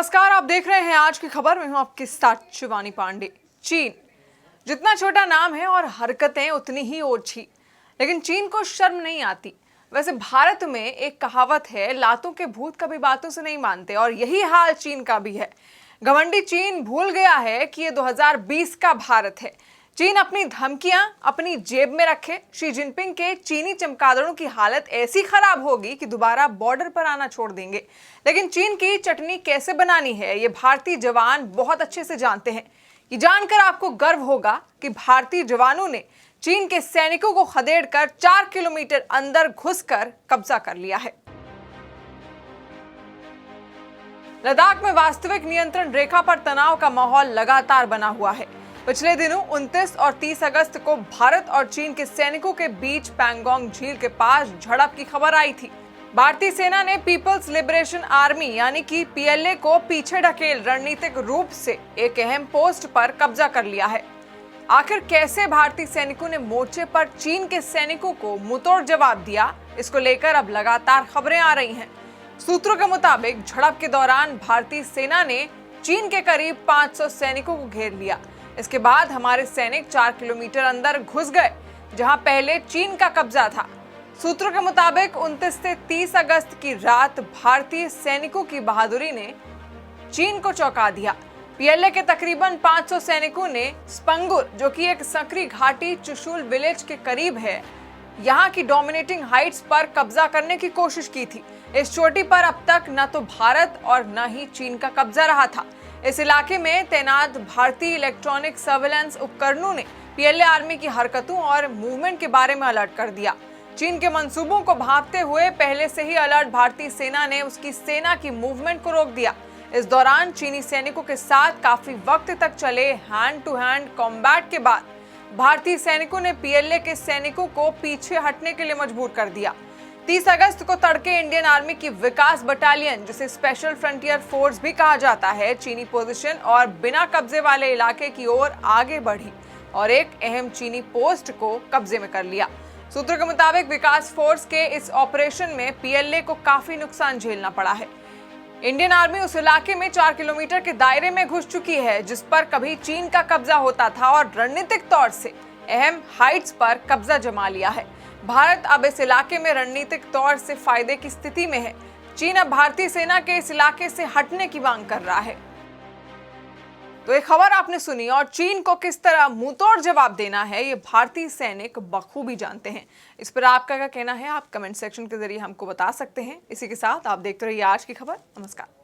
नमस्कार, आप देख रहे हैं आज की खबर। मैं हूं आपके साथ शिवानी पांडे। चीन जितना छोटा नाम है और हरकतें उतनी ही ओछी, लेकिन चीन को शर्म नहीं आती। वैसे भारत में एक कहावत है, लातों के भूत कभी बातों से नहीं मानते, और यही हाल चीन का भी है। घमंडी चीन भूल गया है कि ये 2020 का भारत है। चीन अपनी धमकियां अपनी जेब में रखे। शी जिनपिंग के चीनी चमगादड़ों की हालत ऐसी खराब होगी कि दोबारा बॉर्डर पर आना छोड़ देंगे। लेकिन चीन की चटनी कैसे बनानी है, ये भारतीय जवान बहुत अच्छे से जानते हैं। ये जानकर आपको गर्व होगा कि भारतीय जवानों ने चीन के सैनिकों को खदेड़कर 4 किलोमीटर अंदर घुसकर कब्जा कर लिया है। लद्दाख में वास्तविक नियंत्रण रेखा पर तनाव का माहौल लगातार बना हुआ है। पिछले दिनों 29 और 30 अगस्त को भारत और चीन के सैनिकों के बीच पैंगोंग झील के पास झड़प की खबर आई थी। भारतीय सेना ने पीपल्स लिबरेशन आर्मी यानी कि पीएलए को पीछे ढकेल रणनीतिक रूप से एक अहम पोस्ट पर कब्जा कर लिया है। आखिर कैसे भारतीय सैनिकों ने मोर्चे पर चीन के सैनिकों को मुंहतोड़ जवाब दिया, इसको लेकर अब लगातार खबरें आ रही हैं। सूत्रों के मुताबिक झड़प के दौरान भारतीय सेना ने चीन के करीब 500 सैनिकों को घेर लिया। इसके बाद हमारे सैनिक 4 किलोमीटर अंदर घुस गए, जहां पहले चीन का कब्जा था। सूत्रों के मुताबिक 29 से 30 अगस्त की रात भारतीय सैनिकों की बहादुरी ने चीन को चौंका दिया। पीएलए के तकरीबन 500 सैनिकों ने स्पंगुर, जो कि एक संकरी घाटी चुशुल विलेज के करीब है, यहाँ की डोमिनेटिंग हाइट्स पर कब्जा करने की कोशिश की थी। इस चोटी पर अब तक न तो भारत और न ही चीन का कब्जा रहा था। इस इलाके में तैनात भारतीय इलेक्ट्रॉनिक सर्वेलेंस उपकरणों ने पीएलए आर्मी की हरकतों और मूवमेंट के बारे में अलर्ट कर दिया। चीन के मंसूबों को भांपते हुए पहले से ही अलर्ट भारतीय सेना ने उसकी सेना की मूवमेंट को रोक दिया। इस दौरान चीनी सैनिकों के साथ काफी वक्त तक चले हैंड टू हैंड कॉम्बैट के बाद भारतीय सैनिकों ने पीएलए के सैनिकों को पीछे हटने के लिए मजबूर कर दिया। 30 अगस्त को तड़के इंडियन आर्मी की विकास बटालियन, जिसे स्पेशल फ्रंटियर फोर्स भी कहा जाता है, चीनी पोजीशन और बिना कब्जे वाले इलाके की ओर आगे बढ़ी और एक अहम चीनी पोस्ट को कब्जे में कर लिया। सूत्रों के मुताबिक विकास फोर्स के इस ऑपरेशन में पीएलए को काफी नुकसान झेलना पड़ा है। इंडियन आर्मी उस इलाके में 4 किलोमीटर के दायरे में घुस चुकी है, जिस पर कभी चीन का कब्जा होता था, और रणनीतिक तौर से अहम हाइट्स पर कब्जा जमा लिया है। भारत अब इस इलाके में रणनीतिक तौर से फायदे की स्थिति में है। चीन अब भारतीय सेना के इस इलाके से हटने की मांग कर रहा है। तो ये खबर आपने सुनी, और चीन को किस तरह मुंहतोड़ जवाब देना है ये भारतीय सैनिक बखूबी जानते हैं। इस पर आपका क्या कहना है, आप कमेंट सेक्शन के जरिए हमको बता सकते हैं। इसी के साथ आप देखते रहिए आज की खबर। नमस्कार।